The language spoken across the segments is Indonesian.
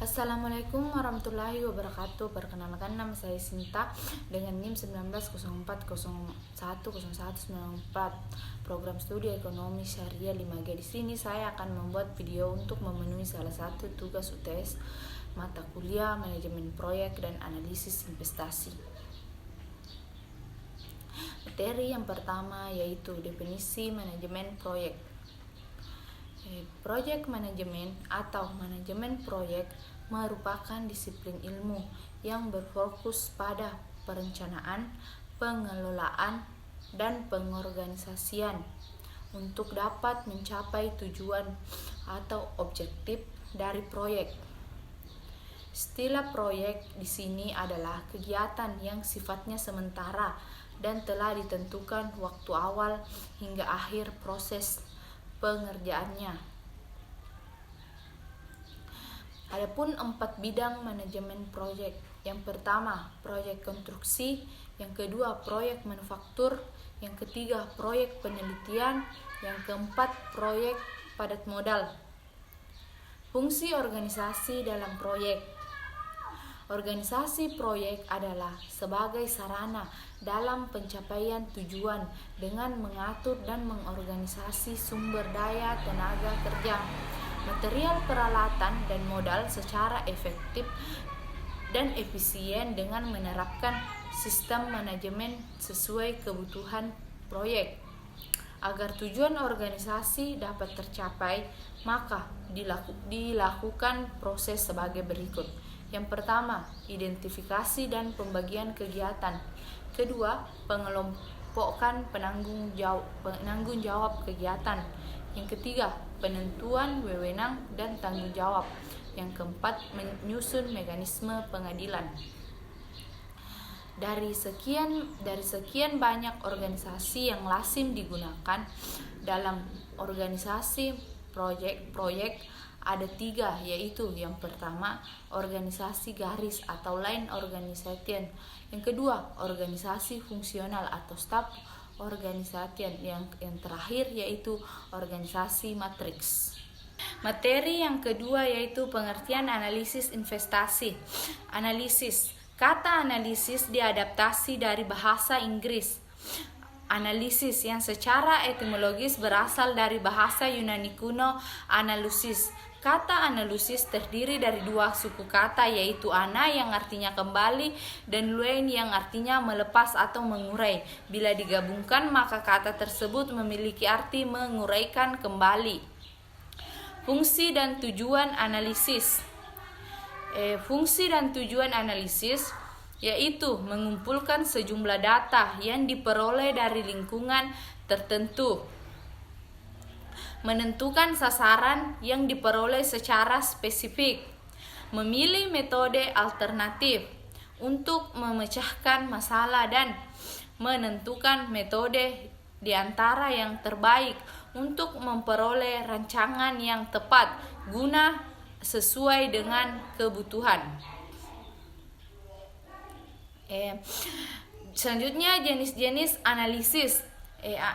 Assalamualaikum warahmatullahi wabarakatuh. Perkenalkan, nama saya Sinta dengan NIM 1904010194, program studi ekonomi syariah 5G. Di sini saya akan membuat video untuk memenuhi salah satu tugas UTS mata kuliah manajemen proyek dan analisis investasi. Materi yang pertama yaitu definisi manajemen proyek. Proyek manajemen atau manajemen proyek merupakan disiplin ilmu yang berfokus pada perencanaan, pengelolaan, dan pengorganisasian untuk dapat mencapai tujuan atau objektif dari proyek. Istilah proyek di sini adalah kegiatan yang sifatnya sementara dan telah ditentukan waktu awal hingga akhir proses pengerjaannya. Adapun 4 bidang manajemen proyek. Yang pertama, proyek konstruksi, yang kedua, proyek manufaktur, yang ketiga, proyek penelitian, yang keempat, proyek padat modal. Fungsi organisasi dalam proyek. Organisasi proyek adalah sebagai sarana dalam pencapaian tujuan dengan mengatur dan mengorganisasi sumber daya tenaga kerja, material peralatan, dan modal secara efektif dan efisien dengan menerapkan sistem manajemen sesuai kebutuhan proyek. Agar tujuan organisasi dapat tercapai, maka dilakukan proses sebagai berikut. Yang pertama, identifikasi dan pembagian kegiatan. Kedua, pengelompokan penanggung jawab kegiatan. Yang ketiga, penentuan wewenang dan tanggung jawab. Yang keempat, menyusun mekanisme pengadilan. Dari sekian banyak organisasi yang lazim digunakan dalam organisasi proyek ada 3, yaitu yang pertama, organisasi garis atau line organization. Yang kedua, organisasi fungsional atau staff organization. Yang terakhir yaitu organisasi matriks. Materi yang kedua yaitu pengertian analisis investasi. Analisis. Kata analisis diadaptasi dari bahasa Inggris. Analisis yang secara etimologis berasal dari bahasa Yunani kuno analusis. Kata analisis terdiri dari 2 suku kata, yaitu ana yang artinya kembali dan luein yang artinya melepas atau mengurai. Bila digabungkan, maka kata tersebut memiliki arti menguraikan kembali. Fungsi dan tujuan analisis. Fungsi dan tujuan analisis yaitu mengumpulkan sejumlah data yang diperoleh dari lingkungan tertentu, menentukan sasaran yang diperoleh secara spesifik, memilih metode alternatif untuk memecahkan masalah, dan menentukan metode di antara yang terbaik untuk memperoleh rancangan yang tepat guna sesuai dengan kebutuhan. Selanjutnya, jenis-jenis analisis.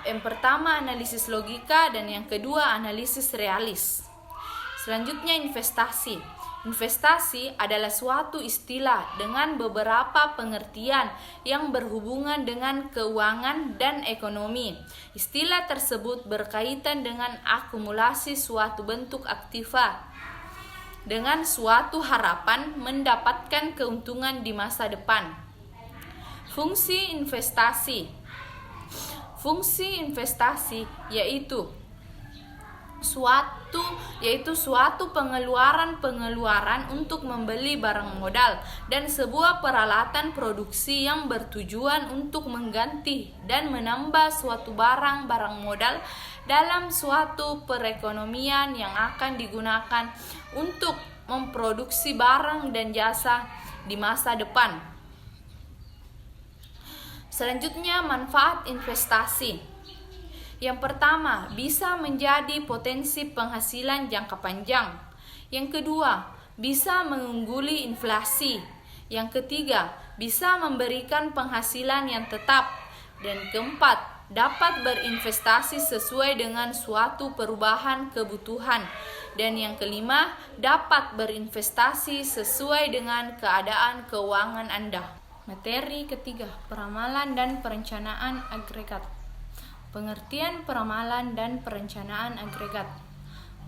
Yang pertama, analisis logika, dan yang kedua, analisis realis. Selanjutnya, investasi. Investasi adalah suatu istilah dengan beberapa pengertian yang berhubungan dengan keuangan dan ekonomi. Istilah tersebut berkaitan dengan akumulasi suatu bentuk aktiva dengan suatu harapan mendapatkan keuntungan di masa depan. Fungsi investasi. Fungsi investasi yaitu suatu pengeluaran untuk membeli barang modal dan sebuah peralatan produksi yang bertujuan untuk mengganti dan menambah suatu barang modal dalam suatu perekonomian yang akan digunakan untuk memproduksi barang dan jasa di masa depan. Selanjutnya, manfaat investasi. Yang pertama, bisa menjadi potensi penghasilan jangka panjang. Yang kedua, bisa mengungguli inflasi. Yang ketiga, bisa memberikan penghasilan yang tetap. Dan keempat, dapat berinvestasi sesuai dengan suatu perubahan kebutuhan. Dan yang kelima, dapat berinvestasi sesuai dengan keadaan keuangan Anda. Materi ketiga, peramalan dan perencanaan agregat. Pengertian peramalan dan perencanaan agregat.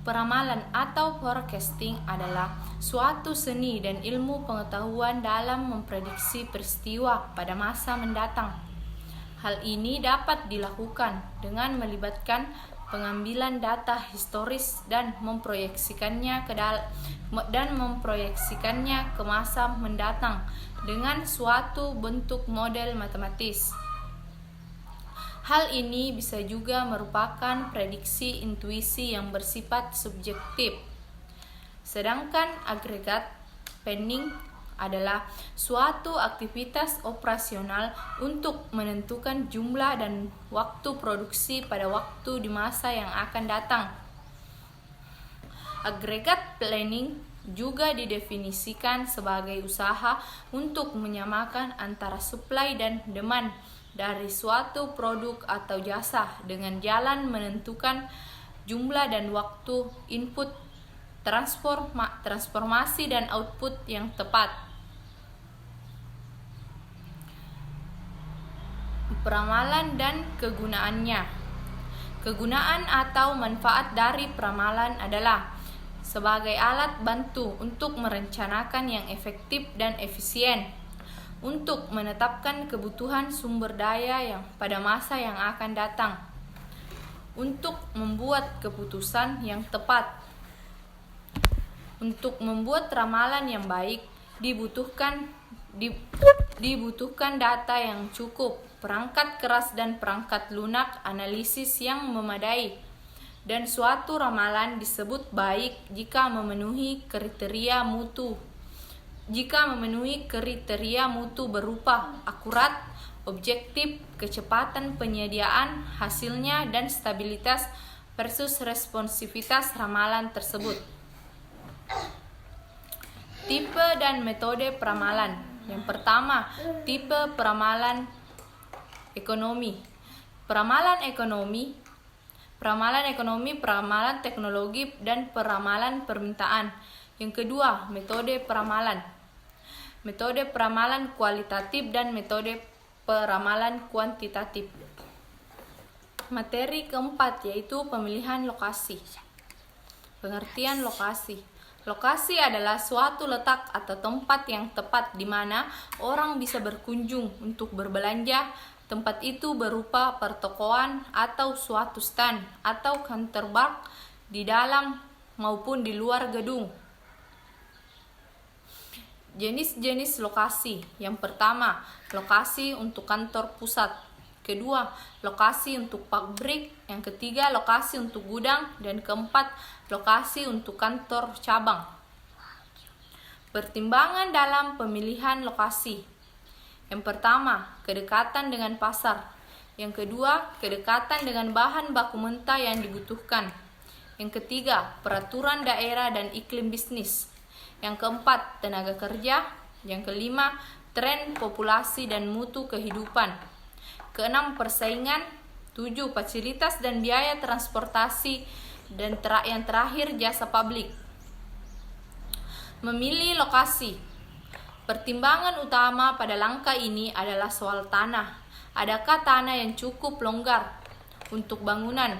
Peramalan atau forecasting adalah suatu seni dan ilmu pengetahuan dalam memprediksi peristiwa pada masa mendatang. Hal ini dapat dilakukan dengan melibatkan pengambilan data historis dan memproyeksikannya ke masa mendatang dengan suatu bentuk model matematis. Hal ini bisa juga merupakan prediksi intuisi yang bersifat subjektif. Sedangkan agregat planning adalah suatu aktivitas operasional untuk menentukan jumlah dan waktu produksi pada waktu di masa yang akan datang. Agregat planning juga didefinisikan sebagai usaha untuk menyamakan antara supply dan demand dari suatu produk atau jasa dengan jalan menentukan jumlah dan waktu input, transformasi dan output yang tepat. Peramalan dan kegunaannya. Kegunaan atau manfaat dari peramalan adalah sebagai alat bantu untuk merencanakan yang efektif dan efisien, untuk menetapkan kebutuhan sumber daya yang pada masa yang akan datang, untuk membuat keputusan yang tepat. Untuk membuat ramalan yang baik dibutuhkan data yang cukup, perangkat keras dan perangkat lunak, analisis yang memadai, dan suatu ramalan disebut baik jika memenuhi kriteria mutu berupa akurat, objektif, kecepatan penyediaan hasilnya, dan stabilitas versus responsivitas ramalan tersebut. Tipe dan metode peramalan. Yang pertama, tipe peramalan ekonomi. Peramalan ekonomi, peramalan teknologi, dan peramalan permintaan. Yang kedua, metode peramalan. Metode peramalan kualitatif dan metode peramalan kuantitatif. Materi keempat yaitu pemilihan lokasi. Pengertian lokasi. Lokasi adalah suatu letak atau tempat yang tepat di mana orang bisa berkunjung untuk berbelanja. Tempat itu berupa pertokoan atau suatu stand atau counter bar di dalam maupun di luar gedung. Jenis-jenis lokasi. Yang pertama, lokasi untuk kantor pusat. Kedua, lokasi untuk pabrik. Yang ketiga, lokasi untuk gudang. Dan keempat, lokasi untuk kantor cabang. Pertimbangan dalam pemilihan lokasi. Yang pertama, kedekatan dengan pasar. Yang kedua, kedekatan dengan bahan baku mentah yang dibutuhkan. Yang ketiga, peraturan daerah dan iklim bisnis. Yang keempat, tenaga kerja. Yang kelima, tren populasi dan mutu kehidupan. Keenam, persaingan. 7, fasilitas dan biaya transportasi. Dan yang terakhir, jasa publik. Memilih lokasi. Pertimbangan utama pada langkah ini adalah soal tanah. Adakah tanah yang cukup longgar untuk bangunan,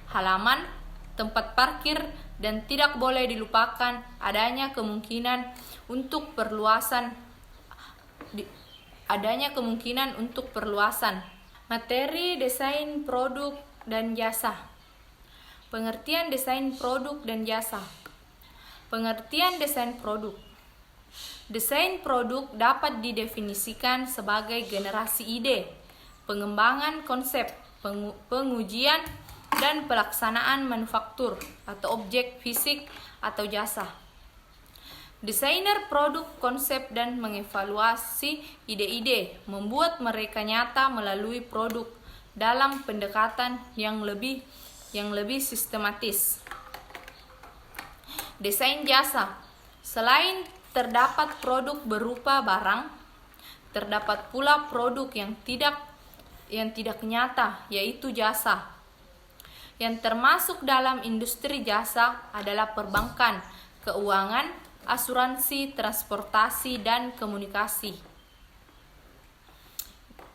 halaman, tempat parkir, dan tidak boleh dilupakan adanya kemungkinan untuk perluasan. Materi desain produk dan jasa. Pengertian desain produk dan jasa. Pengertian desain produk. Desain produk dapat didefinisikan sebagai generasi ide, pengembangan konsep, pengujian, dan pelaksanaan manufaktur atau objek fisik atau jasa. Desainer produk konsep dan mengevaluasi ide-ide, membuat mereka nyata melalui produk dalam pendekatan yang lebih sistematis. Desain jasa. Selain terdapat produk berupa barang, terdapat pula produk yang tidak nyata, yaitu jasa. Yang termasuk dalam industri jasa adalah perbankan, keuangan, asuransi, transportasi, dan komunikasi.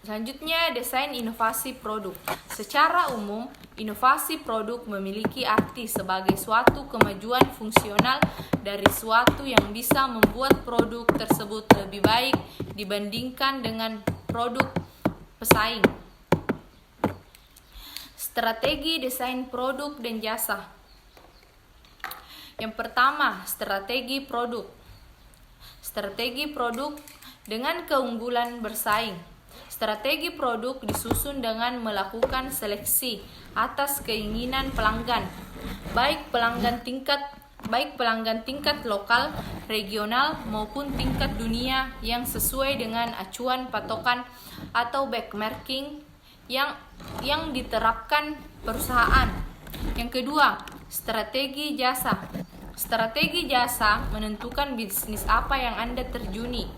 Selanjutnya, desain inovasi produk. Secara umum, inovasi produk memiliki arti sebagai suatu kemajuan fungsional dari suatu yang bisa membuat produk tersebut lebih baik dibandingkan dengan produk pesaing. Strategi desain produk dan jasa. Yang pertama, strategi produk. Strategi produk dengan keunggulan bersaing. Strategi produk disusun dengan melakukan seleksi atas keinginan pelanggan, baik pelanggan tingkat lokal, regional maupun tingkat dunia yang sesuai dengan acuan patokan atau benchmarking yang diterapkan perusahaan. Yang kedua, strategi jasa. Strategi jasa menentukan bisnis apa yang Anda terjuni.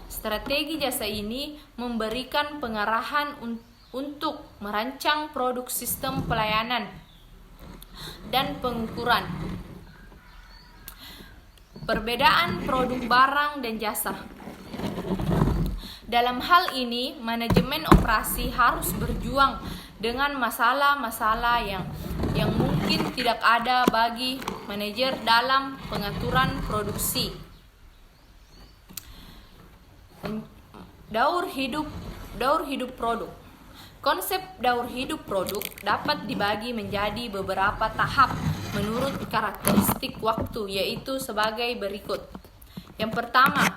Strategi jasa ini memberikan pengarahan untuk merancang produk, sistem pelayanan, dan pengukuran. Perbedaan produk barang dan jasa. Dalam hal ini, manajemen operasi harus berjuang dengan masalah-masalah yang mungkin tidak ada bagi manajer dalam pengaturan produksi. Daur hidup produk. Konsep daur hidup produk dapat dibagi menjadi beberapa tahap menurut karakteristik waktu, yaitu sebagai berikut. Yang pertama,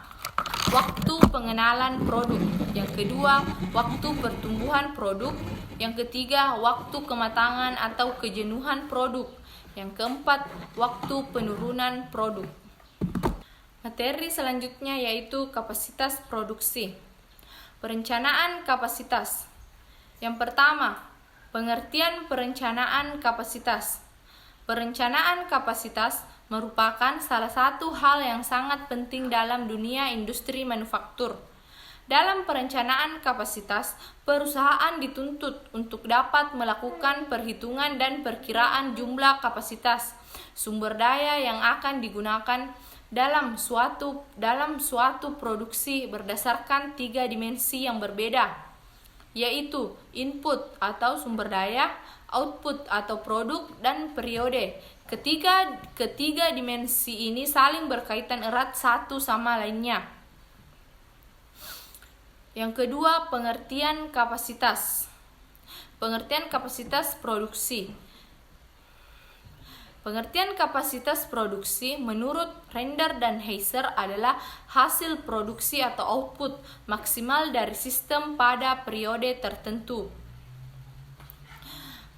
waktu pengenalan produk. Yang kedua, waktu pertumbuhan produk. Yang ketiga, waktu kematangan atau kejenuhan produk. Yang keempat, waktu penurunan produk. Materi selanjutnya yaitu kapasitas produksi. Perencanaan kapasitas. Yang pertama, pengertian perencanaan kapasitas. Perencanaan kapasitas merupakan salah satu hal yang sangat penting dalam dunia industri manufaktur. Dalam perencanaan kapasitas, perusahaan dituntut untuk dapat melakukan perhitungan dan perkiraan jumlah kapasitas sumber daya yang akan digunakan dalam suatu produksi berdasarkan 3 dimensi yang berbeda, yaitu input atau sumber daya, output atau produk, dan periode. Ketiga dimensi ini saling berkaitan erat satu sama lainnya. Yang kedua, pengertian kapasitas. Pengertian kapasitas produksi. Pengertian kapasitas produksi menurut Render dan Heiser adalah hasil produksi atau output maksimal dari sistem pada periode tertentu.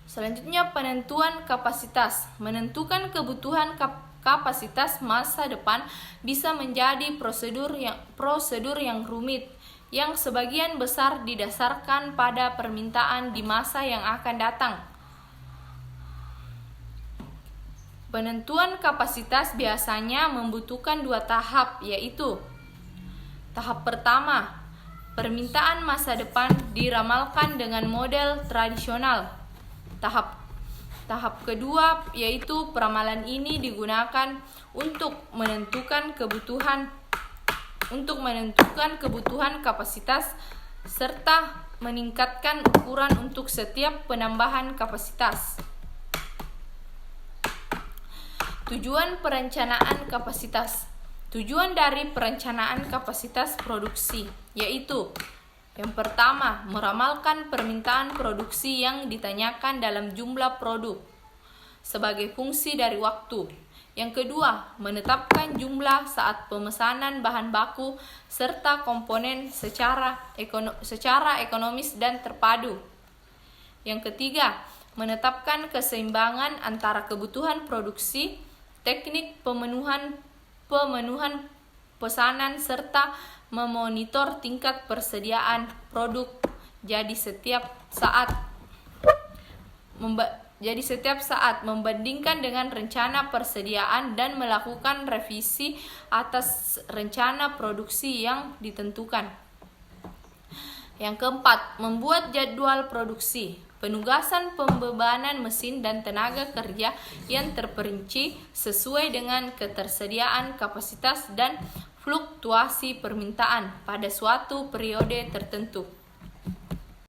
Selanjutnya, penentuan kapasitas. Menentukan kebutuhan kapasitas masa depan bisa menjadi prosedur yang rumit, yang sebagian besar didasarkan pada permintaan di masa yang akan datang. Penentuan kapasitas biasanya membutuhkan 2 tahap, yaitu tahap pertama, permintaan masa depan diramalkan dengan model tradisional. Tahap kedua, yaitu peramalan ini digunakan untuk menentukan kebutuhan kapasitas serta meningkatkan ukuran untuk setiap penambahan kapasitas. Tujuan perencanaan kapasitas. Tujuan dari perencanaan kapasitas produksi yaitu: yang pertama, meramalkan permintaan produksi yang ditanyakan dalam jumlah produk sebagai fungsi dari waktu. Yang kedua, menetapkan jumlah saat pemesanan bahan baku serta komponen secara ekonomis dan terpadu. Yang ketiga, menetapkan keseimbangan antara kebutuhan produksi, teknik pemenuhan pesanan serta memonitor tingkat persediaan produk. Jadi setiap saat membandingkan dengan rencana persediaan dan melakukan revisi atas rencana produksi yang ditentukan. Yang keempat, membuat jadwal produksi. penugasan pembebanan mesin dan tenaga kerja yang terperinci sesuai dengan ketersediaan kapasitas dan fluktuasi permintaan pada suatu periode tertentu.